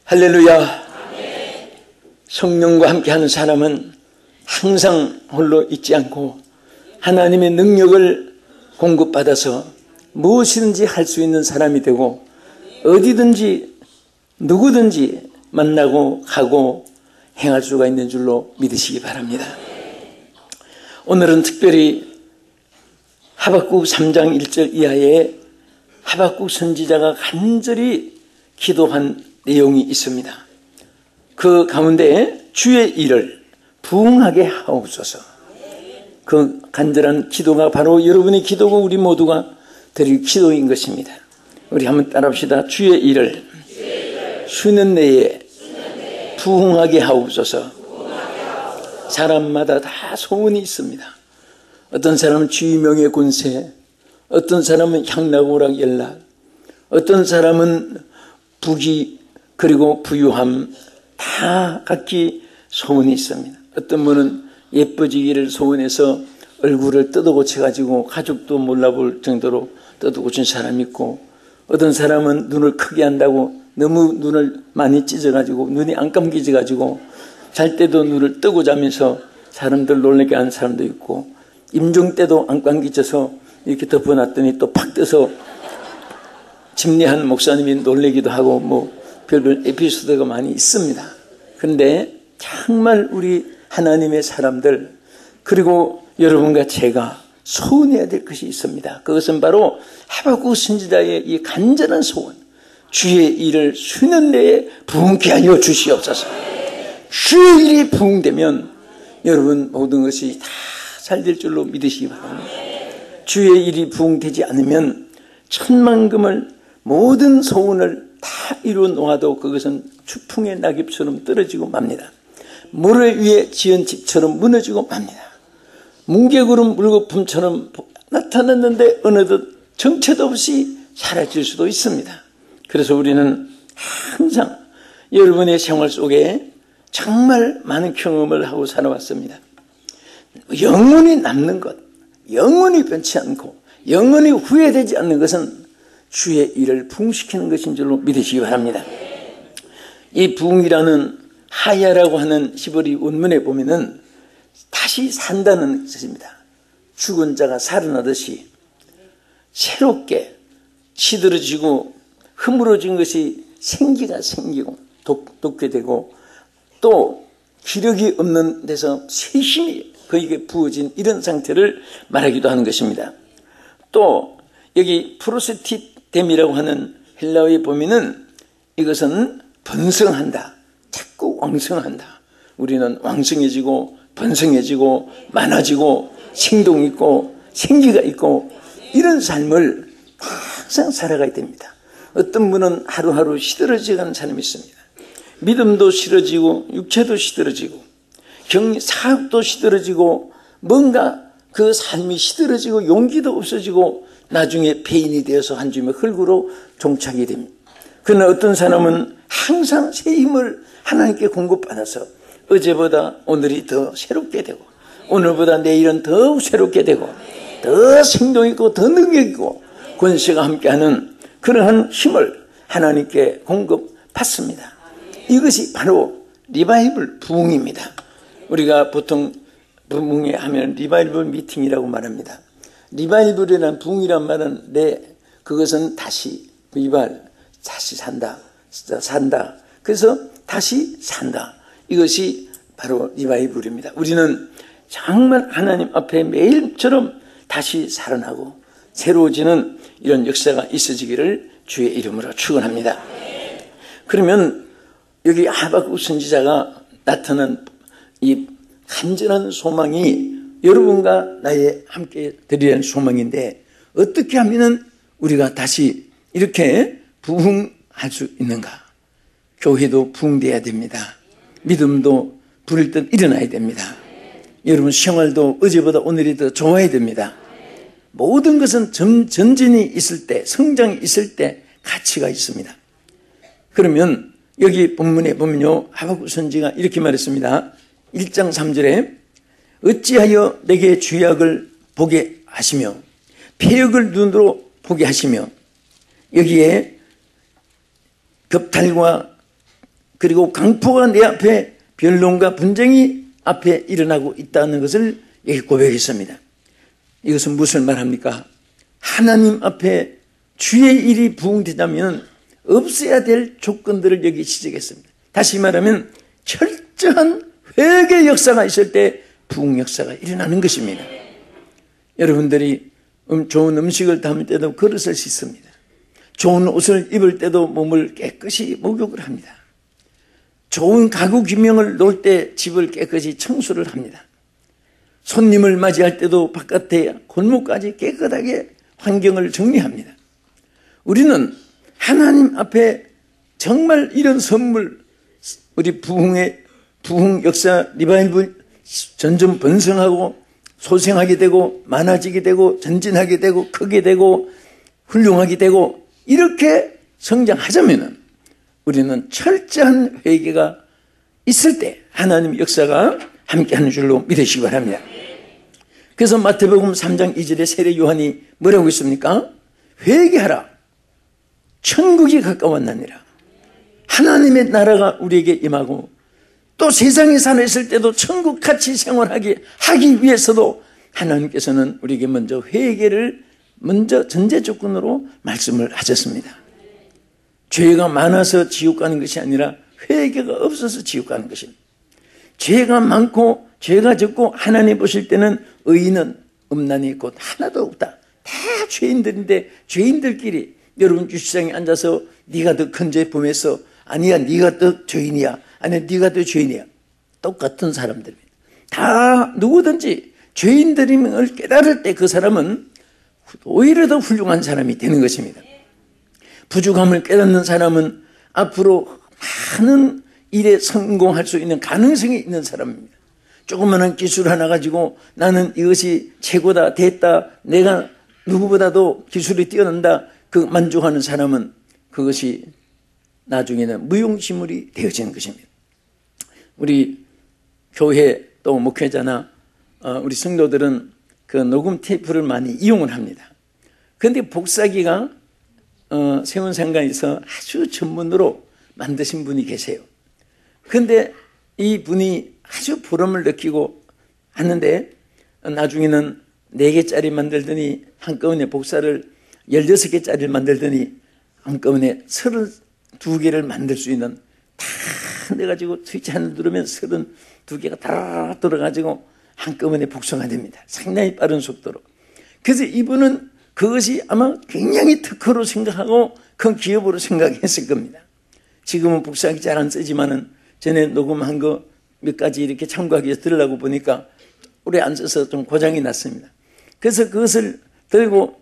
할렐루야. 성령과 함께하는 사람은 항상 홀로 있지 않고 하나님의 능력을 공급받아서 무엇이든지 할 수 있는 사람이 되고 어디든지 누구든지 만나고 가고 행할 수가 있는 줄로 믿으시기 바랍니다. 오늘은 특별히 하박국 3장 1절 이하에 하박국 선지자가 간절히 기도한 내용이 있습니다. 그 가운데 주의 일을 부응하게 하옵소서. 그 간절한 기도가 바로 여러분의 기도고 우리 모두가 드릴 기도인 것입니다. 우리 한번 따라합시다. 주의 일을 쉬는 내에 부응하게 하옵소서. 사람마다 다 소원이 있습니다. 어떤 사람은 주의명의 권세, 어떤 사람은 향락오락 연락, 어떤 사람은 부귀 그리고 부유함, 다 각기 소원이 있습니다. 어떤 분은 예뻐지기를 소원해서 얼굴을 뜯어고쳐가지고 가족도 몰라볼 정도로 뜯어고친 사람이 있고, 어떤 사람은 눈을 크게 한다고 너무 눈을 많이 찢어가지고 눈이 안 감겨져가지고 잘 때도 눈을 뜨고 자면서 사람들 놀라게 하는 사람도 있고, 임종 때도 안 감겨져서 이렇게 덮어놨더니 또 팍 떠서 집례한 목사님이 놀라기도 하고, 뭐 별별 에피소드가 많이 있습니다. 그런데 정말 우리 하나님의 사람들, 그리고 여러분과 제가 소원해야 될 것이 있습니다. 그것은 바로 하박국 선지자의 이 간절한 소원, 주의 일을 쉬는 데에 부응케 하여 주시옵소서. 주의 일이 부응되면 여러분 모든 것이 다 잘 될 줄로 믿으시기 바랍니다. 주의 일이 부응되지 않으면 천만금을 모든 소원을 다 이루어 놓아도 그것은 추풍의 낙엽처럼 떨어지고 맙니다. 모래 위에 지은 집처럼 무너지고 맙니다. 뭉게구름 물거품처럼 나타났는데 어느덧 정체도 없이 사라질 수도 있습니다. 그래서 우리는 항상 여러분의 생활 속에 정말 많은 경험을 하고 살아왔습니다. 영원히 남는 것, 영원히 변치 않고 영원히 후회되지 않는 것은 주의 일을 부응시키는 것인 줄로 믿으시기 바랍니다. 이 부응이라는 하야라고 하는 히브리 원문에 보면은 다시 산다는 뜻입니다. 죽은 자가 살아나듯이 새롭게 시들어지고 흐물어진 것이 생기가 생기고 돋게 되고, 또 기력이 없는 데서 새 힘이 그에게 부어진 이런 상태를 말하기도 하는 것입니다. 또 여기 프로스티뎀이라고 하는 헬라어에 보면은 이것은 번성한다, 자꾸 왕성한다. 우리는 왕성해지고 번성해지고 많아지고 생동 있고 생기가 있고 이런 삶을 항상 살아가야 됩니다. 어떤 분은 하루하루 시들어져가는 사람이 있습니다. 믿음도 시들어지고 육체도 시들어지고 사업도 시들어지고 뭔가 그 삶이 시들어지고 용기도 없어지고 나중에 폐인이 되어서 한 줌의 흙으로 종착이 됩니다. 그러나 어떤 사람은 항상 새 힘을 하나님께 공급받아서 어제보다 오늘이 더 새롭게 되고 오늘보다 내일은 더 새롭게 되고 더 생동 있고 더 능력 있고 권세가 함께하는 그러한 힘을 하나님께 공급받습니다. 이것이 바로 리바이벌 부흥입니다. 우리가 보통 부흥회 하면 리바이벌 미팅이라고 말합니다. 리바이벌이라는 부흥이란 말은 그것은 다시 다시 산다. 그래서 다시 산다. 이것이 바로 리바이벌입니다. 우리는 정말 하나님 앞에 매일처럼 다시 살아나고 새로워지는 이런 역사가 있어지기를 주의 이름으로 축원합니다. 그러면 여기 하박국 선지자가 나타난 이 간절한 소망이 여러분과 나의 함께 드리는 소망인데, 어떻게 하면 우리가 다시 이렇게 부흥할 수 있는가? 교회도 부흥돼야 됩니다. 믿음도 불일 듯 일어나야 됩니다. 여러분 생활도 어제보다 오늘이 더 좋아야 됩니다. 모든 것은 전진이 있을 때, 성장이 있을 때 가치가 있습니다. 그러면 여기 본문에 보면요, 하박국 선지가 이렇게 말했습니다. 1장 3절에 어찌하여 내게 죄악을 보게 하시며 폐역을 눈으로 보게 하시며 여기에 겁탈과 그리고 강포가 내 앞에 변론과 분쟁이 앞에 일어나고 있다는 것을 여기 고백했습니다. 이것은 무엇을 말합니까? 하나님 앞에 주의 일이 부응되자면 없어야 될 조건들을 여기 지적했습니다. 다시 말하면 철저한 회개 역사가 있을 때 부흥 역사가 일어나는 것입니다. 여러분들이 좋은 음식을 담을 때도 그릇을 씻습니다. 좋은 옷을 입을 때도 몸을 깨끗이 목욕을 합니다. 좋은 가구 기명을 놓을 때 집을 깨끗이 청소를 합니다. 손님을 맞이할 때도 바깥에 골목까지 깨끗하게 환경을 정리합니다. 우리는 하나님 앞에 정말 이런 선물, 우리 부흥 역사 리바이벌 점점 번성하고 소생하게 되고 많아지게 되고 전진하게 되고 크게 되고 훌륭하게 되고 이렇게 성장하자면은 우리는 철저한 회개가 있을 때 하나님 역사가 함께하는 줄로 믿으시기 바랍니다. 그래서 마태복음 3장 2절에 세례 요한이 뭐라고 했습니까? 회개하라. 천국이 가까웠나니라. 하나님의 나라가 우리에게 임하고 또 세상에 살아있을 때도 천국같이 생활하기 하기 위해서도 하나님께서는 우리에게 먼저 회개를 먼저 전제 조건으로 말씀을 하셨습니다. 죄가 많아서 지옥 가는 것이 아니라 회개가 없어서 지옥 가는 것입니다. 죄가 많고 죄가 적고 하나님 보실 때는 의인은 음란이 곧 하나도 없다. 다 죄인들인데 죄인들끼리 여러분 주차장에 앉아서 네가 더 큰 죄 범했어. 아니야 네가 더 죄인이야. 아니야 네가 더 죄인이야. 똑같은 사람들입니다. 다 누구든지 죄인들임을 깨달을 때 그 사람은 오히려 더 훌륭한 사람이 되는 것입니다. 부족함을 깨닫는 사람은 앞으로 많은 일에 성공할 수 있는 가능성이 있는 사람입니다. 조그마한 기술 하나 가지고 나는 이것이 최고다, 됐다, 내가 누구보다도 기술이 뛰어난다, 그 만족하는 사람은 그것이 나중에는 무용지물이 되어지는 것입니다. 우리 교회 또 목회자나 우리 성도들은 그 녹음 테이프를 많이 이용을 합니다. 그런데 복사기가 세운상가에서 아주 전문으로 만드신 분이 계세요. 그런데 이 분이 아주 보람을 느끼고 하는데 나중에는 4개짜리 만들더니 한꺼번에 복사를 16개짜리를 만들더니 한꺼번에 32개를 만들 수 있는 다 내가지고 스위치 하나 누르면 32개가 다 들어가지고 한꺼번에 복사가 됩니다. 상당히 빠른 속도로. 그래서 이분은 그것이 아마 굉장히 특허로 생각하고 큰 기업으로 생각했을 겁니다. 지금은 복사기 잘 안 쓰지만은 전에 녹음한 거 몇 가지 이렇게 참고하기 위해서 들으려고 보니까 오래 안 써서 좀 고장이 났습니다. 그래서 그것을 들고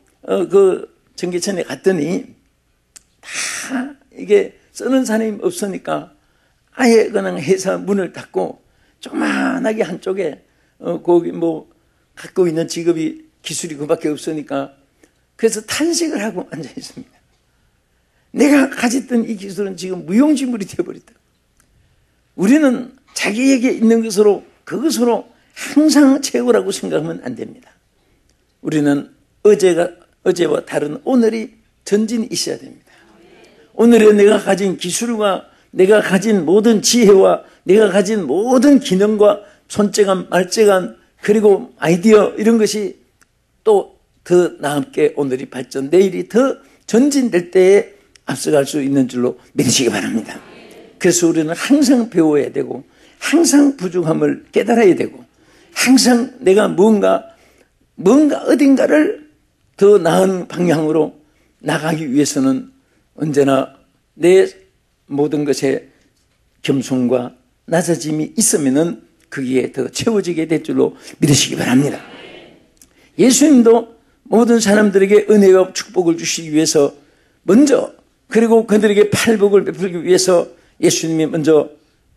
그 전기천에 갔더니 다 이게 쓰는 사람이 없으니까 아예 그냥 회사 문을 닫고 조그만하게 한쪽에 거기 뭐 갖고 있는 직업이 기술이 그밖에 없으니까 그래서 탄식을 하고 앉아 있습니다. 내가 가졌던 이 기술은 지금 무용지물이 되어버렸다. 우리는 자기에게 있는 것으로 그것으로 항상 최고라고 생각하면 안 됩니다. 우리는 어제와 다른 오늘이 전진이 있어야 됩니다. 오늘에 내가 가진 기술과 내가 가진 모든 지혜와 내가 가진 모든 기능과 손재간, 말재간 그리고 아이디어 이런 것이 또 더 나음께 오늘이 발전, 내일이 더 전진될 때에 앞서갈 수 있는 줄로 믿으시기 바랍니다. 그래서 우리는 항상 배워야 되고 항상 부족함을 깨달아야 되고 항상 내가 뭔가 어딘가를 더 나은 방향으로 나가기 위해서는 언제나 내 모든 것에 겸손과 낮아짐이 있으면은 그게 더 채워지게 될 줄로 믿으시기 바랍니다. 예수님도 모든 사람들에게 은혜와 축복을 주시기 위해서 먼저 그리고 그들에게 팔복을 베풀기 위해서 예수님이 먼저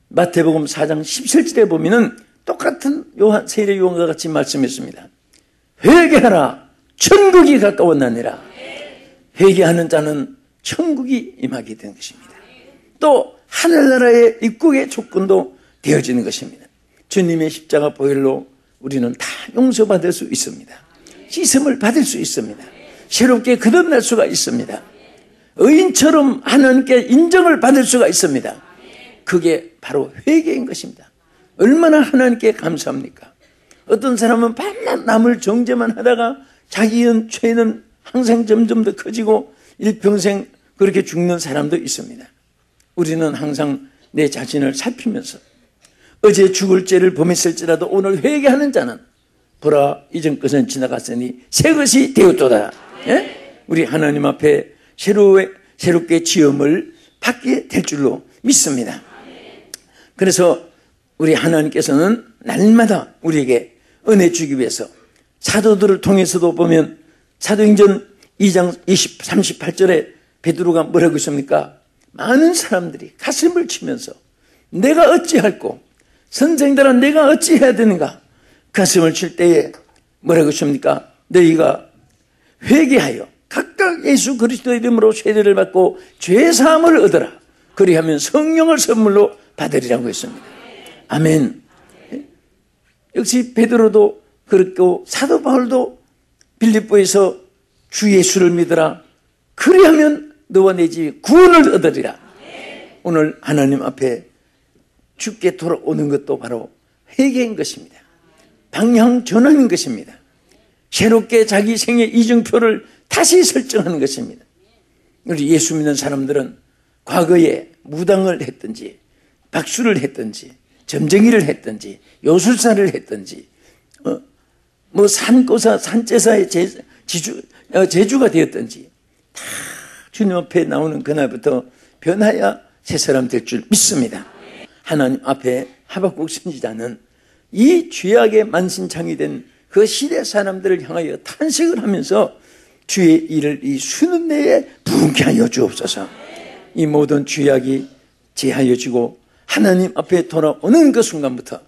마태복음 4장 17절에 보면은 똑같은 세례 요한과 같이 말씀했습니다. 회개하라 천국이 가까웠나니라. 회개하는 자는 천국이 임하게 되는 것입니다. 또 하늘나라의 입국의 조건도 되어지는 것입니다. 주님의 십자가 보혈로 우리는 다 용서받을 수 있습니다. 씻음을 받을 수 있습니다. 새롭게 거듭날 수가 있습니다. 의인처럼 하나님께 인정을 받을 수가 있습니다. 그게 바로 회개인 것입니다. 얼마나 하나님께 감사합니까? 어떤 사람은 밤낮 남을 정죄만 하다가 자기의 죄는 항상 점점 더 커지고 일평생 그렇게 죽는 사람도 있습니다. 우리는 항상 내 자신을 살피면서 어제 죽을 죄를 범했을지라도 오늘 회개하는 자는 보라 이전 것은 지나갔으니 새 것이 되었도다. 예? 우리 하나님 앞에 새롭게 지음을 받게 될 줄로 믿습니다. 그래서 우리 하나님께서는 날마다 우리에게 은혜 주기 위해서 사도들을 통해서도 보면 사도행전 2장 38절에 베드로가 뭐라고 했습니까? 많은 사람들이 가슴을 치면서 내가 어찌할꼬 선생들아 내가 어찌해야 되는가 가슴을 칠 때에 뭐라고 했습니까? 너희가 회개하여 각각 예수 그리스도의 이름으로 세례를 받고 죄사함을 얻어라. 그리하면 성령을 선물로 받으리라고 했습니다. 아멘. 역시 베드로도 그렇고 사도 바울도 빌립보에서 주 예수를 믿으라. 그리하면 너와 내 집이 구원을 얻으리라. 오늘 하나님 앞에 주께 돌아오는 것도 바로 회개인 것입니다. 방향 전환인 것입니다. 새롭게 자기 생의 이정표를 다시 설정하는 것입니다. 우리 예수 믿는 사람들은 과거에 무당을 했든지 박수를 했든지 점쟁이를 했든지 요술사를 했든지 뭐 산고사 산제사의 제주가 되었든지 다 주님 앞에 나오는 그날부터 변하여 새 사람 될 줄 믿습니다. 하나님 앞에 하박국 선지자는 이 죄악의 만신창이 된 그 시대 사람들을 향하여 탄식을 하면서 주의 일을 이 수는 내에 부흥케 하여 주옵소서. 이 모든 죄악이 제하여지고 하나님 앞에 돌아오는 그 순간부터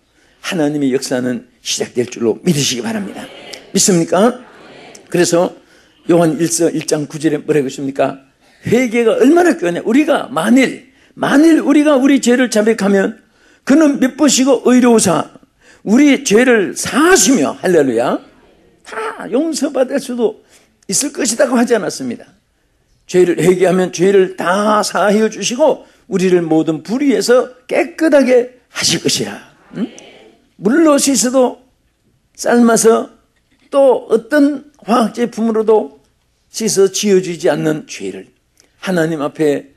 하나님의 역사는 시작될 줄로 믿으시기 바랍니다. 믿습니까? 그래서 요한 1장 9절에 뭐라고 했습니까? 회개가 얼마나 귀하냐. 우리가 만일 우리가 우리 죄를 자백하면 그는 몇 번이고 의로우사 우리 죄를 사하시며 할렐루야 다 용서받을 수도 있을 것이라고 하지 않았습니다. 죄를 회개하면 죄를 다 사하여 주시고 우리를 모든 불의에서 깨끗하게 하실 것이라. 물로 씻어도 삶아서 또 어떤 화학제품으로도 씻어 지어주지 않는 죄를 하나님 앞에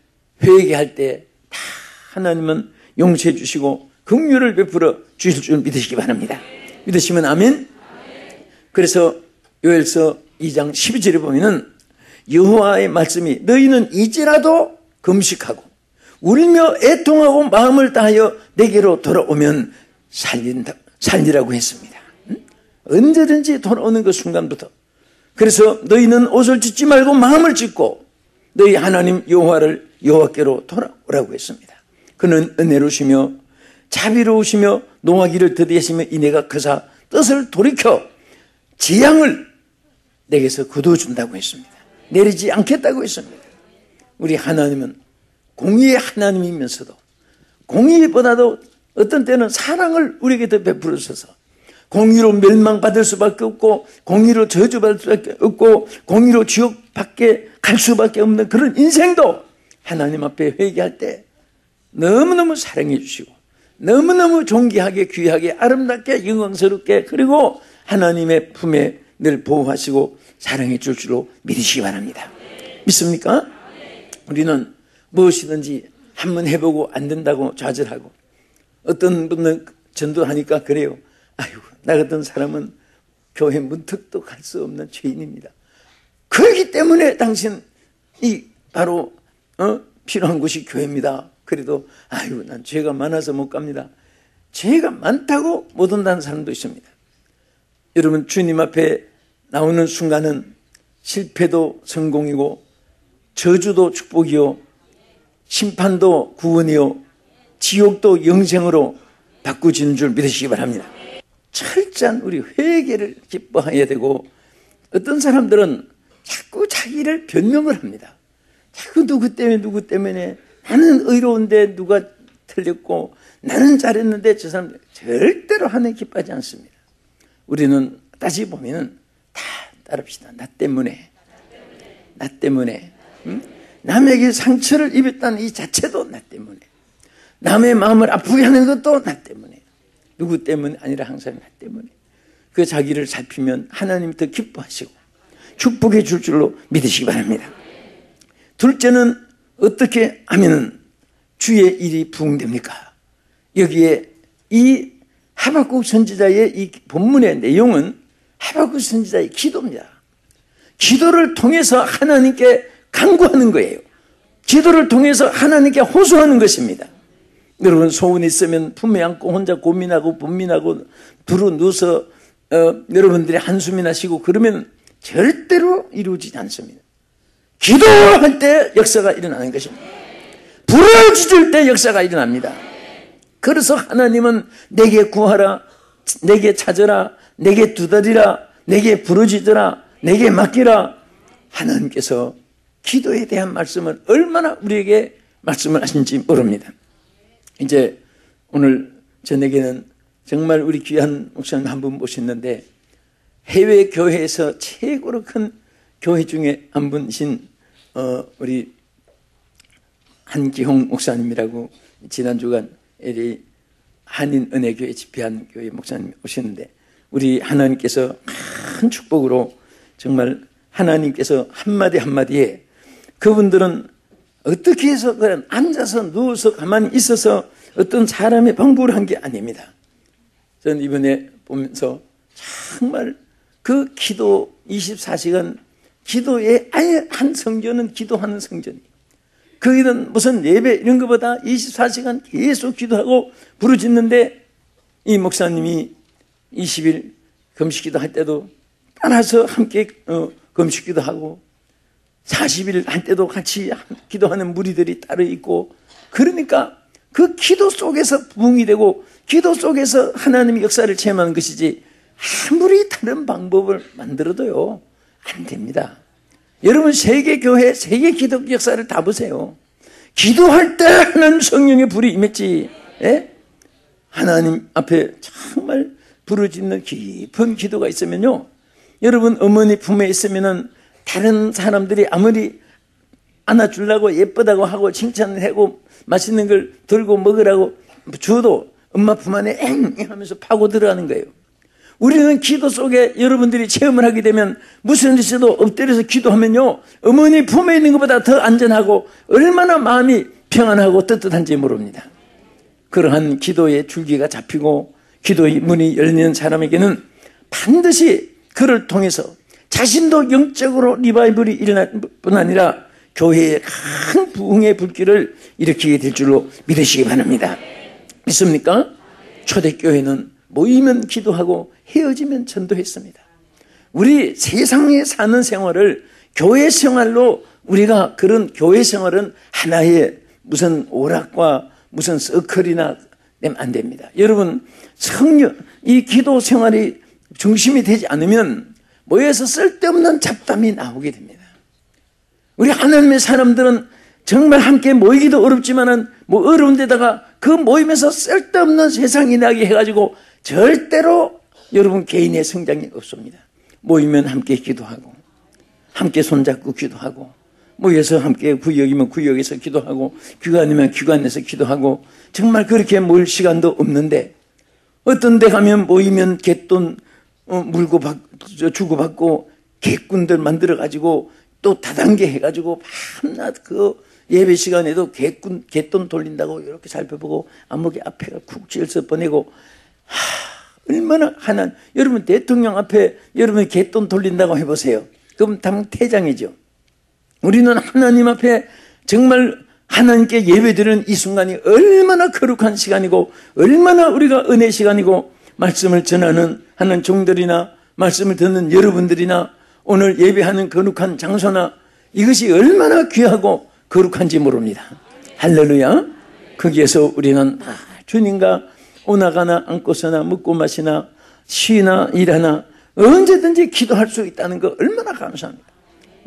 회개할 때 다 하나님은 용서해 주시고 긍휼을 베풀어 주실 줄 믿으시기 바랍니다. 믿으시면 아멘. 그래서 요엘서 2장 12절에 보면은 여호와의 말씀이 너희는 이제라도 금식하고 울며 애통하고 마음을 다하여 내게로 돌아오면 살리라고 했습니다. 언제든지 돌아오는 그 순간부터. 그래서 너희는 옷을 찢지 말고 마음을 찢고 너희 하나님 여호와께로 돌아오라고 했습니다. 그는 은혜로우시며 자비로우시며 노하기를 더디하시며 이내가 크사 뜻을 돌이켜 재앙을 내게서 거두어준다고 했습니다. 내리지 않겠다고 했습니다. 우리 하나님은 공의의 하나님이면서도 공의보다도 어떤 때는 사랑을 우리에게 더 베풀어서서 공의로 멸망받을 수밖에 없고 공의로 저주받을 수밖에 없고 공의로 지옥밖에 갈 수밖에 없는 그런 인생도 하나님 앞에 회개할 때 너무너무 사랑해 주시고 너무너무 존귀하게 귀하게 아름답게 영광스럽게 그리고 하나님의 품에 늘 보호하시고 사랑해 줄 줄로 믿으시기 바랍니다. 믿습니까? 우리는 무엇이든지 한번 해보고 안 된다고 좌절하고 어떤 분은 전도하니까 그래요. 아이고 나 같은 사람은 교회 문턱도 갈 수 없는 죄인입니다. 그렇기 때문에 당신이 바로 필요한 곳이 교회입니다. 그래도 아이고 난 죄가 많아서 못 갑니다. 죄가 많다고 못 온다는 사람도 있습니다. 여러분 주님 앞에 나오는 순간은 실패도 성공이고 저주도 축복이요 심판도 구원이요 지옥도 영생으로 바꾸지는 줄 믿으시기 바랍니다. 철저한 우리 회개를 기뻐해야 되고 어떤 사람들은 자꾸 자기를 변명을 합니다. 자꾸 누구 때문에 나는 의로운데 누가 틀렸고 나는 잘했는데 저 사람 절대로 하나님 기뻐하지 않습니다. 우리는 다시 보면 다 따릅시다. 나 때문에 응? 남에게 상처를 입었다는 이 자체도 나 때문에 남의 마음을 아프게 하는 것도 나 때문에. 누구 때문에 아니라 항상 나 때문에. 그 자기를 살피면 하나님이 더 기뻐하시고 축복해 줄 줄로 믿으시기 바랍니다. 둘째는 어떻게 하면 주의 일이 부응됩니까? 여기에 이 하박국 선지자의 이 본문의 내용은 하박국 선지자의 기도입니다. 기도를 통해서 하나님께 간구하는 거예요. 기도를 통해서 하나님께 호소하는 것입니다. 여러분, 소원이 있으면 품에 안고 혼자 고민하고 분민하고 두루 누워서 여러분들이 한숨이나 쉬고 그러면 절대로 이루어지지 않습니다. 기도할 때 역사가 일어나는 것입니다. 부르짖을 때 역사가 일어납니다. 그래서 하나님은 내게 구하라, 내게 찾으라, 내게 두드리라, 내게 부르짖으라, 내게 맡기라. 하나님께서 기도에 대한 말씀을 얼마나 우리에게 말씀을 하신지 모릅니다. 이제 오늘 저녁에는 정말 우리 귀한 목사님 한 분 모셨는데 해외 교회에서 최고로 큰 교회 중에 한 분이신 우리 한기홍 목사님이라고 지난 주간 LA 한인은혜교회 집회한 교회 목사님 오셨는데 우리 하나님께서 큰 축복으로 정말 하나님께서 한마디 한마디에 그분들은 어떻게 해서 그냥 앉아서 누워서 가만히 있어서 어떤 사람의 방법을 한 게 아닙니다. 저는 이번에 보면서 정말 그 기도 24시간 기도에 아예 한 성전은 기도하는 성전이에요. 거기는 무슨 예배 이런 것보다 24시간 계속 기도하고 부르짖는데 이 목사님이 20일 금식기도 할 때도 따라서 함께 금식기도 하고 40일 할 때도 같이 기도하는 무리들이 따로 있고 그러니까 그 기도 속에서 부흥이 되고 기도 속에서 하나님의 역사를 체험하는 것이지 아무리 다른 방법을 만들어도요 안 됩니다. 여러분 세계 교회 세계 기독 역사를 다 보세요. 기도할 때 하나님 성령의 불이 임했지. 예? 하나님 앞에 정말 부르짖는 깊은 기도가 있으면요 여러분 어머니 품에 있으면은 다른 사람들이 아무리 안아주려고 예쁘다고 하고 칭찬을 하고 맛있는 걸 들고 먹으라고 줘도 엄마 품 안에 엥 하면서 파고 들어가는 거예요. 우리는 기도 속에 여러분들이 체험을 하게 되면 무슨 짓도 엎드려서 기도하면요 어머니 품에 있는 것보다 더 안전하고 얼마나 마음이 평안하고 떳떳한지 모릅니다. 그러한 기도의 줄기가 잡히고 기도의 문이 열리는 사람에게는 반드시 그를 통해서 자신도 영적으로 리바이벌이 일어날 뿐 아니라 교회의 큰 부흥의 불길을 일으키게 될 줄로 믿으시기 바랍니다. 믿습니까? 초대교회는 모이면 기도하고 헤어지면 전도했습니다. 우리 세상에 사는 생활을 교회 생활로 우리가 그런 교회 생활은 하나의 무슨 오락과 무슨 서클이나 되면 안 됩니다. 여러분 이 기도 생활이 중심이 되지 않으면 모여서 쓸데없는 잡담이 나오게 됩니다. 우리 하나님의 사람들은 정말 함께 모이기도 어렵지만은 뭐 어려운 데다가 그 모임에서 쓸데없는 세상 이야기 해가지고 절대로 여러분 개인의 성장이 없습니다. 모이면 함께 기도하고 함께 손잡고 기도하고 모여서 함께 구역이면 구역에서 기도하고 귀관이면 귀관에서 기도하고 정말 그렇게 모일 시간도 없는데 어떤 데 가면 모이면 갯돈 물고 주고받고 객꾼들 만들어가지고 또 다단계 해가지고 밤낮 그 예배 시간에도 갯돈 돌린다고 이렇게 살펴보고 안목이 앞에가 쿡 찔서 보내고 얼마나 여러분 대통령 앞에 여러분 갯돈 돌린다고 해보세요. 그럼 당 퇴장이죠. 우리는 하나님 앞에 정말 하나님께 예배드리는 이 순간이 얼마나 거룩한 시간이고 얼마나 우리가 은혜 시간이고 말씀을 전하는 하는 종들이나 말씀을 듣는 여러분들이나 오늘 예배하는 거룩한 장소나 이것이 얼마나 귀하고 거룩한지 모릅니다. 할렐루야. 거기에서 우리는 주님과 오나가나 앉고서나 먹고 마시나 쉬나 일하나 언제든지 기도할 수 있다는 거 얼마나 감사합니다.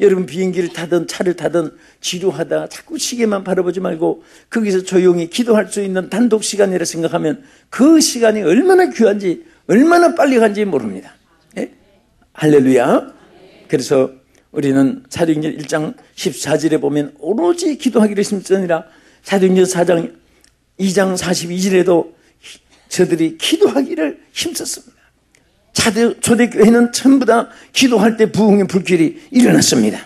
여러분 비행기를 타든 차를 타든 지루하다 자꾸 시계만 바라보지 말고 거기서 조용히 기도할 수 있는 단독 시간이라 생각하면 그 시간이 얼마나 귀한지 얼마나 빨리 간지 모릅니다. 예? 할렐루야. 그래서 우리는 사도행전 1장 14절에 보면 오로지 기도하기를 힘쓰니라. 사도행전 4장 2장 42절에도 저들이 기도하기를 힘썼습니다. 초대교회는 전부 다 기도할 때 부흥의 불길이 일어났습니다.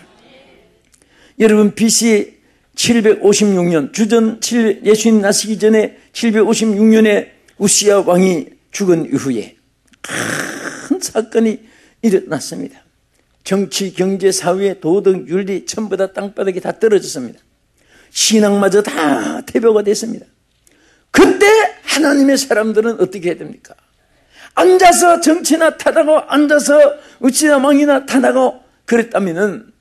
여러분, BC 756년, 주전 예수님 나시기 전에 756년에 우시야 왕이 죽은 이후에 큰 사건이 일어났습니다. 정치, 경제, 사회, 도덕, 윤리 전부 다 땅바닥에 다 떨어졌습니다. 신앙마저 다 퇴보가 됐습니다. 그때 하나님의 사람들은 어떻게 해야 됩니까? 앉아서 정치나 타다고, 앉아서 우시야 왕이나 타다고 그랬다면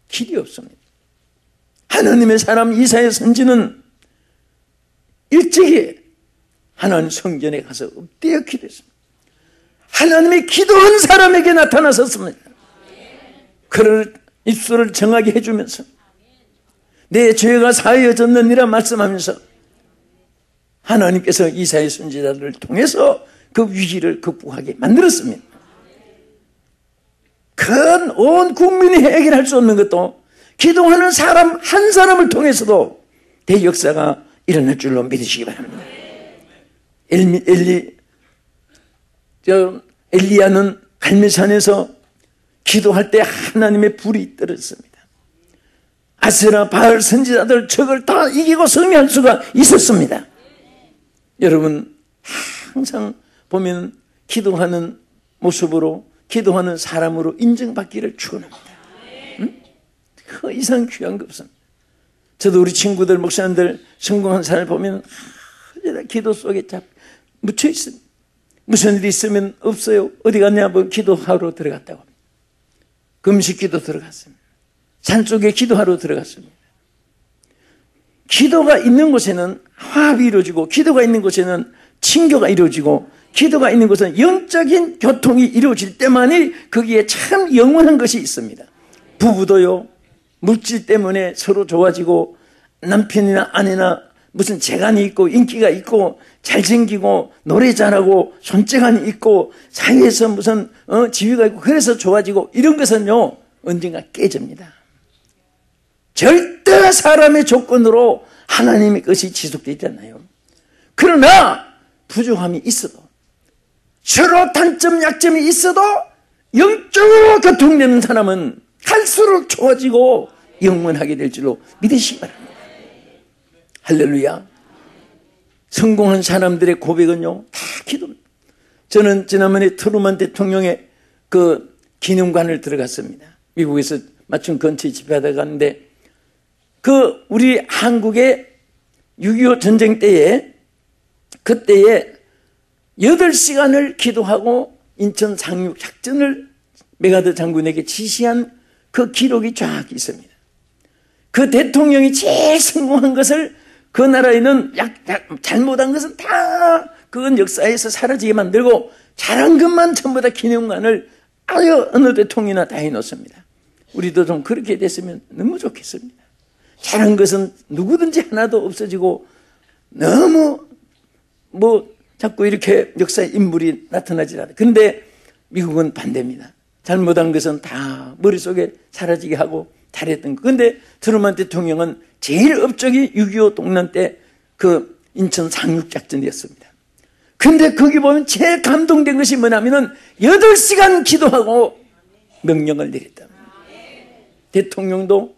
길이 없습니다. 하나님의 사람 이사야 선지는 일찍이 하나님 성전에 가서 엎드려 기도했습니다. 하나님의 기도한 사람에게 나타나셨습니다. 그를 입술을 정하게 해주면서 내 죄가 사하여졌느니라 말씀하면서 하나님께서 이사야 선지자들을 통해서 그 위기를 극복하게 만들었습니다. 큰 온 국민이 해결할 수 없는 것도 기도하는 사람 한 사람을 통해서도 대역사가 일어날 줄로 믿으시기 바랍니다. 엘리야는 갈멜산에서 기도할 때 하나님의 불이 떨어졌습니다. 아세라 바알 선지자들 적을 다 이기고 승리할 수가 있었습니다. 여러분, 항상 보면 기도하는 모습으로, 기도하는 사람으로 인정받기를 축원합니다. 그 이상 귀한 거 없습니다. 저도 우리 친구들, 목사님들 성공한 사람을 보면 기도 속에 묻혀 있습니다. 무슨 일이 있으면 없어요. 어디 갔냐? 뭐 기도하러 들어갔다고 합니다. 금식기도 들어갔습니다. 산속에 기도하러 들어갔습니다. 기도가 있는 곳에는 화합이 이루어지고, 기도가 있는 곳에는 친교가 이루어지고, 기도가 있는 곳은 영적인 교통이 이루어질 때만이 거기에 참 영원한 것이 있습니다. 부부도요, 물질 때문에 서로 좋아지고, 남편이나 아내나 무슨 재간이 있고 인기가 있고 잘생기고 노래 잘하고 손재간이 있고 사회에서 무슨 지위가 있고 그래서 좋아지고, 이런 것은요 언젠가 깨집니다. 절대 사람의 조건으로 하나님의 것이 지속되지 않아요. 그러나 부족함이 있어도, 서로 단점 약점이 있어도 영적으로 교통되는 사람은 갈수록 좋아지고 영원하게 될 줄로 믿으시기 바랍니다. 할렐루야. 성공한 사람들의 고백은요 다 기도입니다. 저는 지난번에 트루먼 대통령의 그 기념관을 들어갔습니다. 미국에서 맞춤 근처에 집회하다 갔는데, 그 우리 한국의 6.25 전쟁 때에, 그때에 8시간을 기도하고 인천 상륙 작전을 메가더 장군에게 지시한 그 기록이 쫙 있습니다. 그 대통령이 제일 성공한 것을, 그 나라에는 잘못한 것은 다 그건 역사에서 사라지게 만들고, 잘한 것만 전부 다 기념관을 아유 어느 대통령이나 다 해놓습니다. 우리도 좀 그렇게 됐으면 너무 좋겠습니다. 잘한 것은 누구든지 하나도 없어지고, 너무 자꾸 이렇게 역사의 인물이 나타나지 않아요. 그런데 미국은 반대입니다. 잘못한 것은 다 머릿속에 사라지게 하고 잘했던 거. 그런데 트루먼 대통령은 제일 업적이 6.25 동란 때 그 인천 상륙작전이었습니다. 근데 거기 보면 제일 감동된 것이 뭐냐면은 8시간 기도하고 명령을 내렸다. 대통령도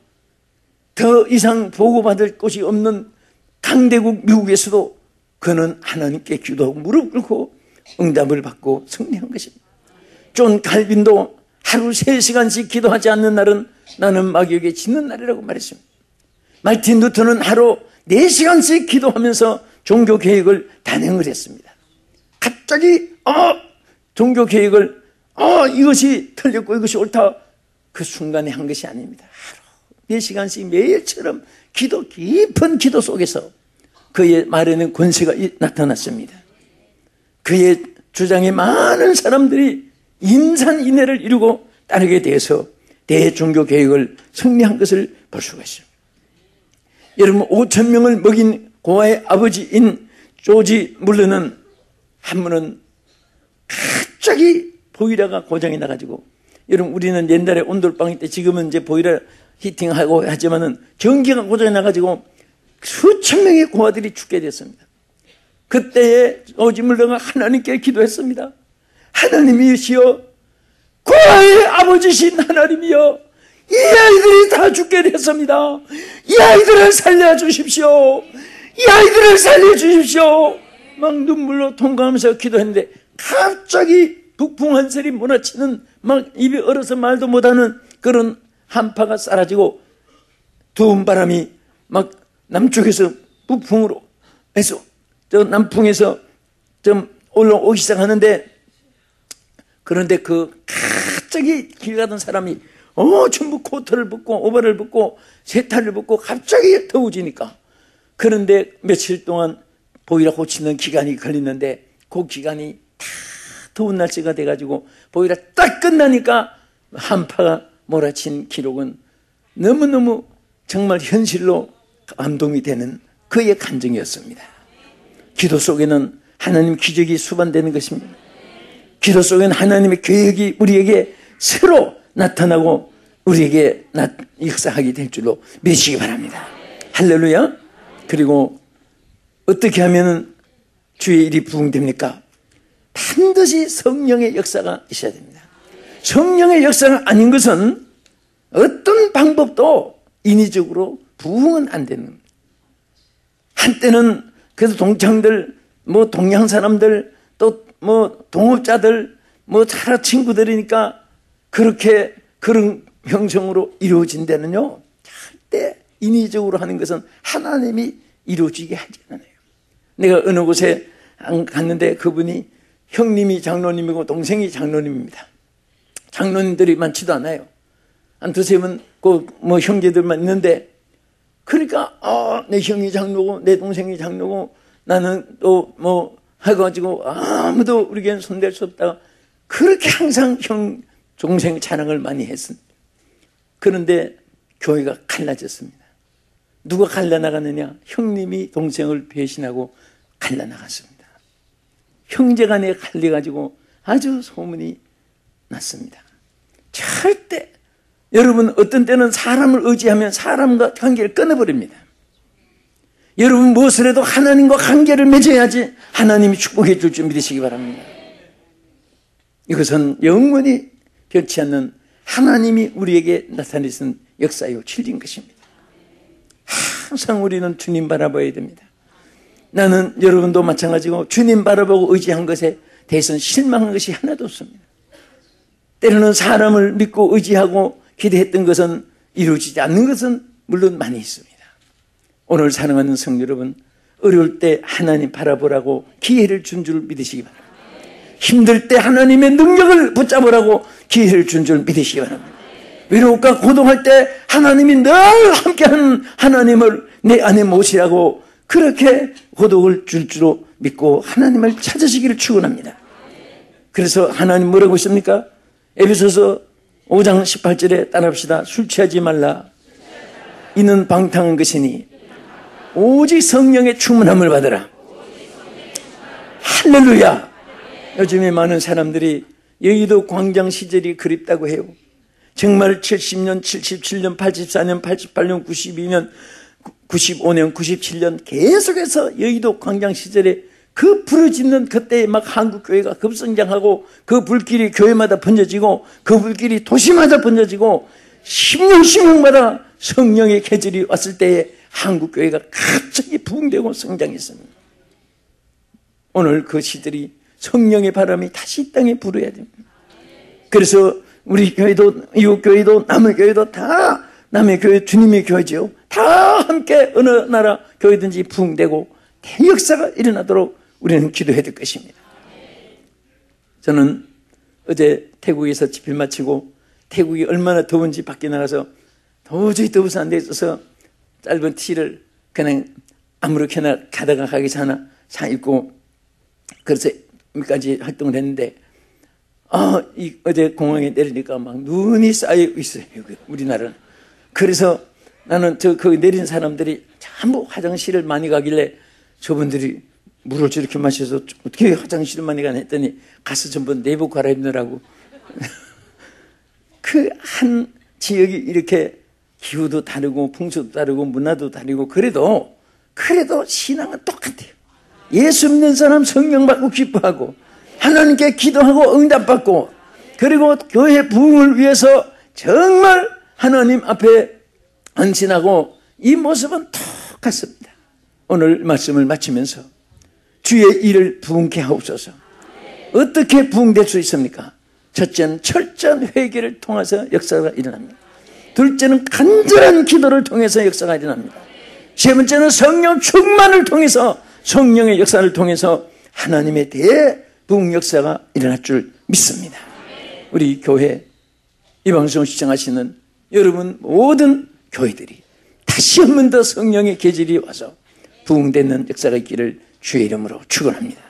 더 이상 보고받을 곳이 없는 강대국 미국에서도 그는 하나님께 기도하고 무릎 꿇고 응답을 받고 승리한 것입니다. 존 칼빈도 하루 3시간씩 기도하지 않는 날은 나는 마귀에게 지는 날이라고 말했습니다. 마틴 루터는 하루 4시간씩 기도하면서 종교개혁을 단행을 했습니다. 갑자기 종교개혁을 이것이 틀렸고 이것이 옳다, 그 순간에 한 것이 아닙니다. 하루 4시간씩 매일처럼 깊은 기도 속에서 그의 말에는 권세가 나타났습니다. 그의 주장에 많은 사람들이 인산인해를 이루고 따르게 돼서 대종교개혁을 승리한 것을 볼 수가 있습니다. 여러분, 5,000명을 먹인 고아의 아버지인 조지 물러는 한 번은 갑자기 보일러가 고장이 나가지고, 여러분 우리는 옛날에 온돌방일 때, 지금은 이제 보일러 히팅하고 하지만은 전기가 고장이 나가지고 수천 명의 고아들이 죽게 됐습니다. 그때에 오지 물러가 하나님께 기도했습니다. 하나님이시여, 구하의 아버지신 하나님이여, 이 아이들이 다 죽게 됐습니다. 이 아이들을 살려주십시오. 이 아이들을 살려주십시오. 막 눈물로 통과하면서 기도했는데 갑자기 북풍 한 세리 몰아치는, 막 입이 얼어서 말도 못하는 그런 한파가 사라지고 더운 바람이 막 남쪽에서 북풍으로 해서 저 남풍에서 좀 올라오기 시작하는데, 그런데 그 갑자기 길 가던 사람이 전부 코트를 벗고 오버를 벗고 세타를 벗고 갑자기 더워지니까, 그런데 며칠 동안 보일러 고치는 기간이 걸리는데 그 기간이 다 더운 날씨가 돼가지고 보일러 딱 끝나니까 한파가 몰아친 기록은 너무너무 정말 현실로 감동이 되는 그의 간증이었습니다. 기도 속에는 하나님 기적이 수반되는 것입니다. 기도 속에는 하나님의 계획이 우리에게 새로 나타나고 우리에게 역사하게 될 줄로 믿으시기 바랍니다. 할렐루야. 그리고 어떻게 하면 주의 일이 부응됩니까? 반드시 성령의 역사가 있어야 됩니다. 성령의 역사가 아닌 것은 어떤 방법도 인위적으로 부응은 안 되는 겁니다. 한때는 그래서 동창들, 뭐 동양 사람들, 또 뭐 동업자들, 뭐 사라 친구들이니까 그렇게 그런 형성으로 이루어진 데는요, 절대 인위적으로 하는 것은 하나님이 이루어지게 하지 않아요. 내가 어느 곳에 갔는데 그분이 형님이 장로님이고 동생이 장로님입니다. 장로님들이 많지도 않아요. 한 두세 분, 뭐 형제들만 있는데, 그러니까 내 형이 장로고 내 동생이 장로고 나는 또 뭐 해가지고 아무도 우리에겐 손댈 수 없다가 그렇게 항상 형 동생 자랑을 많이 했습니다. 그런데 교회가 갈라졌습니다. 누가 갈라나가느냐? 형님이 동생을 배신하고 갈라나갔습니다. 형제간에 갈려가지고 아주 소문이 났습니다. 절대, 여러분 어떤 때는 사람을 의지하면 사람과 관계를 끊어버립니다. 여러분 무엇을 해도 하나님과 관계를 맺어야지 하나님이 축복해 줄 줄 믿으시기 바랍니다. 이것은 영원히 변치 않는 하나님이 우리에게 나타내신 역사요 진리인 것입니다. 항상 우리는 주님 바라봐야 됩니다. 나는 여러분도 마찬가지고 주님 바라보고 의지한 것에 대해서는 실망한 것이 하나도 없습니다. 때로는 사람을 믿고 의지하고 기대했던 것은 이루어지지 않는 것은 물론 많이 있습니다. 오늘 사랑하는 성도 여러분, 어려울 때 하나님 바라보라고 기회를 준 줄 믿으시기 바랍니다. 힘들 때 하나님의 능력을 붙잡으라고 기회를 준 줄 믿으시기 바랍니다. 외로움과 고독할 때 하나님이 늘 함께하는 하나님을 내 안에 모시라고 그렇게 고독을 줄 줄로 믿고 하나님을 찾으시기를 축원합니다. 그래서 하나님 뭐라고 했습니까? 에베소서 5장 18절에 따라합시다. 술 취하지 말라. 이는 방탕한 것이니 오직 성령의 충만함을 받으라. 할렐루야. 요즘에 많은 사람들이 여의도 광장 시절이 그립다고 해요. 정말 70년, 77년, 84년, 88년, 92년, 95년, 97년 계속해서 여의도 광장 시절에 그 부르짖는 그때 막 한국교회가 급성장하고 그 불길이 교회마다 번져지고 그 불길이 도시마다 번져지고 10년, 10년마다 성령의 계절이 왔을 때에 한국교회가 갑자기 부흥되고 성장했습니다. 오늘 그 시들이 성령의 바람이 다시 땅에 불어야 됩니다. 그래서 우리 교회도 이웃 교회도 남의 교회도 다 남의 교회 주님의 교회죠. 다 함께 어느 나라 교회든지 부흥되고 대역사가 일어나도록 우리는 기도해야 될 것입니다. 저는 어제 태국에서 집필 마치고 태국이 얼마나 더운지 밖에 나가서 도저히 더워서 안 돼 있어서 짧은 티를 그냥 아무렇게나 가다가 가기 전에 사 입고 그래서 여기까지 활동을 했는데 어제 공항에 내리니까 막 눈이 쌓여 있어요. 우리나라는. 그래서 나는 거기 내린 사람들이 전부 화장실을 많이 가길래 저분들이 물을 저렇게 마셔서 어떻게 화장실을 많이 가나 했더니 가서 전부 내복 갈아입느라고. 그 한 지역이 이렇게 기후도 다르고 풍수도 다르고 문화도 다르고 그래도 신앙은 똑같아요. 예수 믿는 사람 성령 받고 기뻐하고 하나님께 기도하고 응답받고 그리고 교회 부흥을 위해서 정말 하나님 앞에 헌신하고 이 모습은 똑같습니다. 오늘 말씀을 마치면서 주의 일을 부흥케 하옵소서. 어떻게 부흥될 수 있습니까? 첫째는 철저한 회개를 통해서 역사가 일어납니다. 둘째는 간절한 기도를 통해서 역사가 일어납니다. 세 번째는 성령 충만을 통해서 성령의 역사를 통해서 하나님에 대해 부흥 역사가 일어날 줄 믿습니다. 우리 교회 이 방송을 시청하시는 여러분 모든 교회들이 다시 한 번 더 성령의 계절이 와서 부흥되는 역사가 있기를 주의 이름으로 축원합니다.